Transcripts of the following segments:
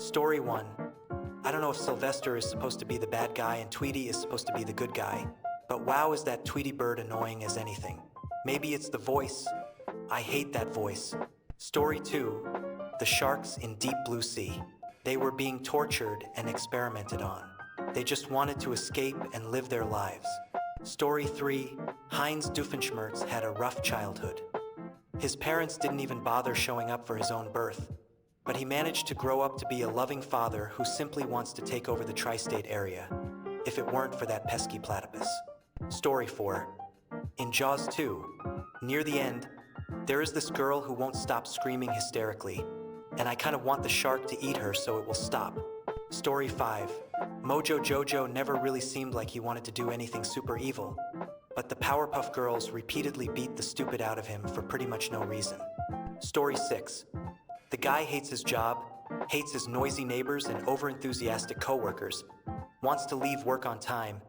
Story 1. I don't know if Sylvester is supposed to be the bad guy and Tweety is supposed to be the good guy, but wow, is that Tweety bird annoying as anything. Maybe it's the voice. I hate that voice. Story 2. The sharks in deep blue sea. They were being tortured and experimented on. They just wanted to escape and live their lives. Story 3. Heinz Doofenshmirtz had a rough childhood. His parents didn't even bother showing up for his own birth, but he managed to grow up to be a loving father who simply wants to take over the tri-state area, if it weren't for that pesky platypus. Story 4. In Jaws 2, near the end, there is this girl who won't stop screaming hysterically, and I kind of want the shark to eat her so it will stop. Story 5. Mojo Jojo never really seemed like he wanted to do anything super evil, but the Powerpuff Girls repeatedly beat the stupid out of him for pretty much no reason. Story 6. The guy hates his job, hates his noisy neighbors and overenthusiastic coworkers, wants to leave work on time,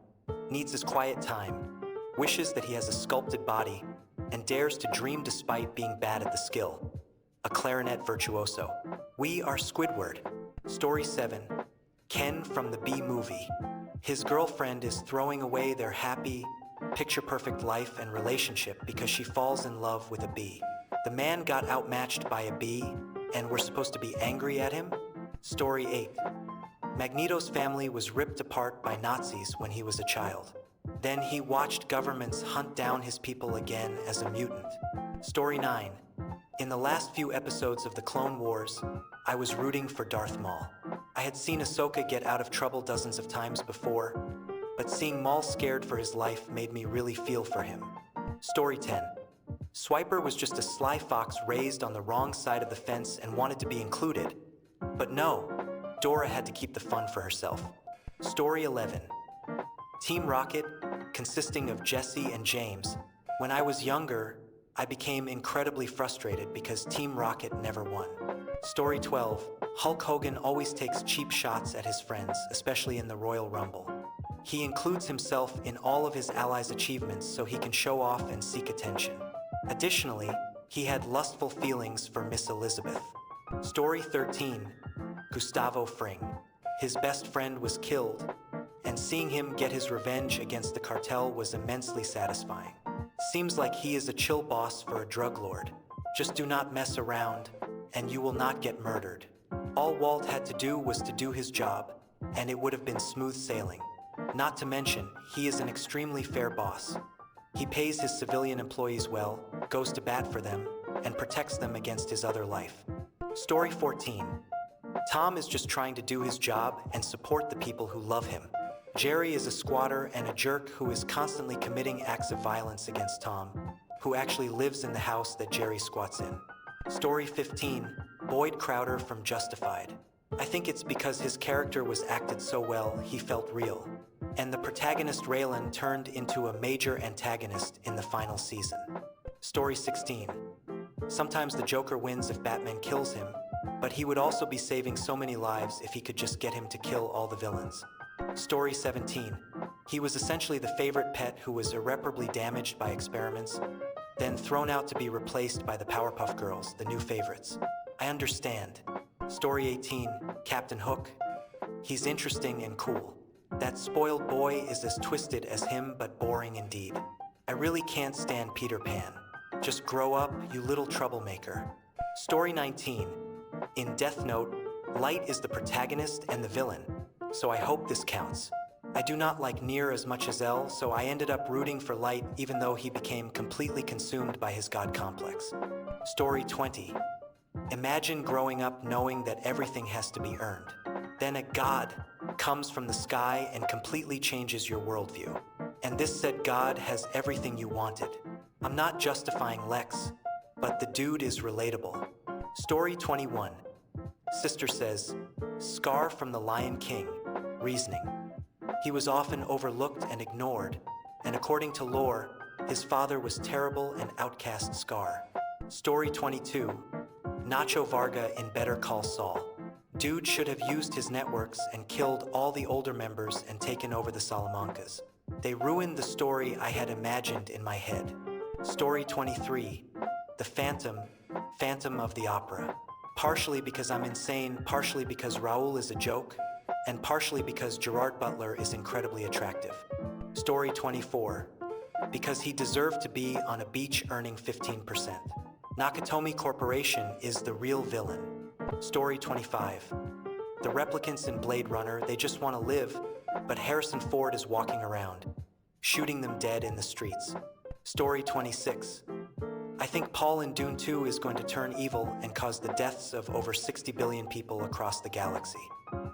needs his quiet time, wishes that he has a sculpted body, and dares to dream despite being bad at the skill. A clarinet virtuoso. We are Squidward. Story 7. Ken from the Bee Movie. His girlfriend is throwing away their happy, picture-perfect life and relationship because she falls in love with a bee. The man got outmatched by a bee, and we're supposed to be angry at him? Story 8. Magneto's family was ripped apart by Nazis when he was a child. Then he watched governments hunt down his people again as a mutant. Story 9. In the last few episodes of the Clone Wars, I was rooting for Darth Maul. I had seen Ahsoka get out of trouble dozens of times before, but seeing Maul scared for his life made me really feel for him. Story 10. Swiper was just a sly fox raised on the wrong side of the fence and wanted to be included. But no, Dora had to keep the fun for herself. Story 11. Team Rocket, consisting of Jesse and James. When I was younger, I became incredibly frustrated because Team Rocket never won. Story 12. Hulk Hogan always takes cheap shots at his friends, especially in the Royal Rumble. He includes himself in all of his allies' achievements so he can show off and seek attention. Additionally, he had lustful feelings for Miss Elizabeth. Story 13. Gustavo Fring. His best friend was killed, and seeing him get his revenge against the cartel was immensely satisfying. Seems like he is a chill boss for a drug lord. Just do not mess around, and you will not get murdered. All Walt had to do was to do his job, and it would have been smooth sailing. Not to mention, he is an extremely fair boss. He pays his civilian employees well, goes to bat for them, and protects them against his other life. Story 14. Tom is just trying to do his job and support the people who love him. Jerry is a squatter and a jerk who is constantly committing acts of violence against Tom, who actually lives in the house that Jerry squats in. Story 15. Boyd Crowder from Justified. I think it's because his character was acted so well, he felt real. And the protagonist Raylan turned into a major antagonist in the final season. Story 16. Sometimes the Joker wins if Batman kills him, but he would also be saving so many lives if he could just get him to kill all the villains. Story 17. He was essentially the favorite pet who was irreparably damaged by experiments, then thrown out to be replaced by the Powerpuff Girls, the new favorites. I understand. Story 18. Captain Hook. He's interesting and cool. That spoiled boy is as twisted as him, but boring indeed. I really can't stand Peter Pan. Just grow up, you little troublemaker. Story 19. In Death Note, Light is the protagonist and the villain, so I hope this counts. I do not like Nier as much as L, so I ended up rooting for Light even though he became completely consumed by his god complex. Story 20. Imagine growing up knowing that everything has to be earned. Then a god comes from the sky and completely changes your worldview. And this said god has everything you wanted. I'm not justifying Lex, but the dude is relatable. Story 21. Sister says, Scar from the Lion King. Reasoning. He was often overlooked and ignored, and according to lore, his father was terrible and outcast Scar. Story 22. Nacho Varga in Better Call Saul. Dude should have used his networks and killed all the older members and taken over the Salamancas. They ruined the story I had imagined in my head. Story 23. The Phantom of the Opera. Partially because I'm insane, partially because Raoul is a joke, and partially because Gerard Butler is incredibly attractive. Story 24. Because he deserved to be on a beach earning 15%. Nakatomi Corporation is the real villain. Story 25. The replicants in Blade Runner, they just want to live, but Harrison Ford is walking around, shooting them dead in the streets. Story 26. I think Paul in Dune 2 is going to turn evil and cause the deaths of over 60 billion people across the galaxy.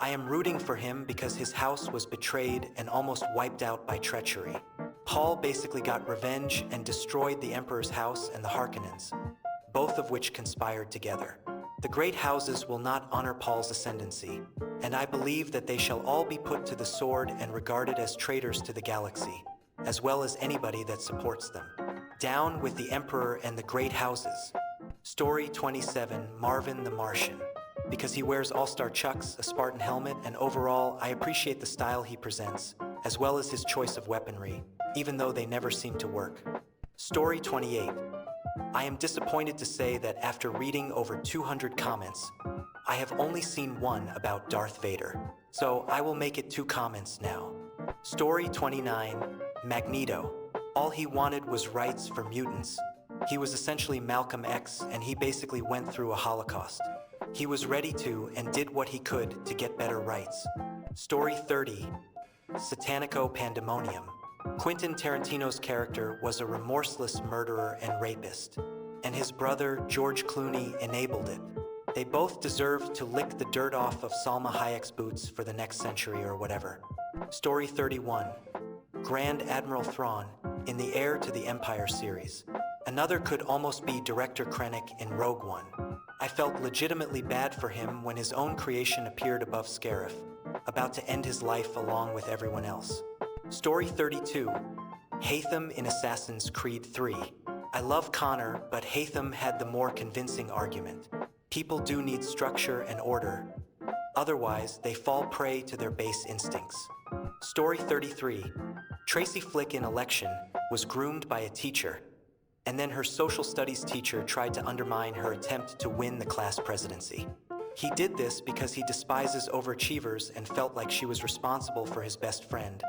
I am rooting for him because his house was betrayed and almost wiped out by treachery. Paul basically got revenge and destroyed the Emperor's house and the Harkonnens, both of which conspired together. The great houses will not honor Paul's ascendancy, and I believe that they shall all be put to the sword and regarded as traitors to the galaxy, as well as anybody that supports them. Down with the Emperor and the great houses. Story 27, Marvin the Martian. Because he wears all-star chucks, a Spartan helmet, and overall, I appreciate the style he presents, as well as his choice of weaponry, even though they never seem to work. Story 28. I am disappointed to say that after reading over 200 comments, I have only seen one about Darth Vader, so I will make it 2 comments now. Story 29, Magneto. All he wanted was rights for mutants. He was essentially Malcolm X, and he basically went through a Holocaust. He was ready to and did what he could to get better rights. Story 30, Satanico Pandemonium. Quentin Tarantino's character was a remorseless murderer and rapist, and his brother, George Clooney, enabled it. They both deserved to lick the dirt off of Salma Hayek's boots for the next century or whatever. Story 31, Grand Admiral Thrawn, in the Heir to the Empire series. Another could almost be Director Krennic in Rogue One. I felt legitimately bad for him when his own creation appeared above Scarif, about to end his life along with everyone else. Story 32, Haytham in Assassin's Creed 3. I love Connor, but Haytham had the more convincing argument. People do need structure and order. Otherwise, they fall prey to their base instincts. Story 33, Tracy Flick in Election was groomed by a teacher, and then her social studies teacher tried to undermine her attempt to win the class presidency. He did this because he despises overachievers and felt like she was responsible for his best friend,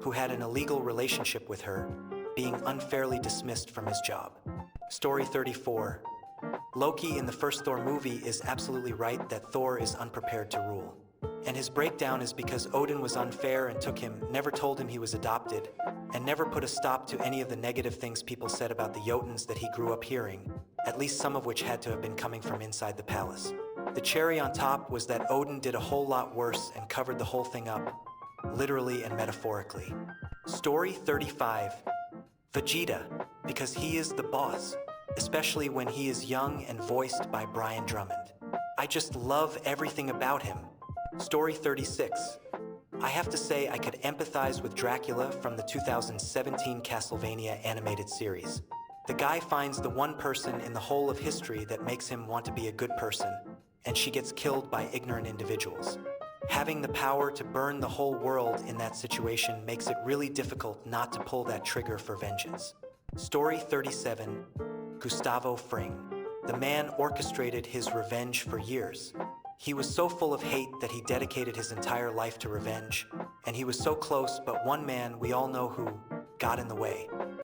who had an illegal relationship with her, being unfairly dismissed from his job. Story 34. Loki in the first Thor movie is absolutely right that Thor is unprepared to rule. And his breakdown is because Odin was unfair and took him, never told him he was adopted, and never put a stop to any of the negative things people said about the Jotuns that he grew up hearing, at least some of which had to have been coming from inside the palace. The cherry on top was that Odin did a whole lot worse and covered the whole thing up, literally and metaphorically. Story 35, Vegeta, because he is the boss, especially when he is young and voiced by Brian Drummond. I just love everything about him. Story 36, I have to say I could empathize with Dracula from the 2017 Castlevania animated series. The guy finds the one person in the whole of history that makes him want to be a good person, and she gets killed by ignorant individuals. Having the power to burn the whole world in that situation makes it really difficult not to pull that trigger for vengeance. Story 37, Gustavo Fring. The man orchestrated his revenge for years. He was so full of hate that he dedicated his entire life to revenge, and he was so close, but one man we all know who got in the way.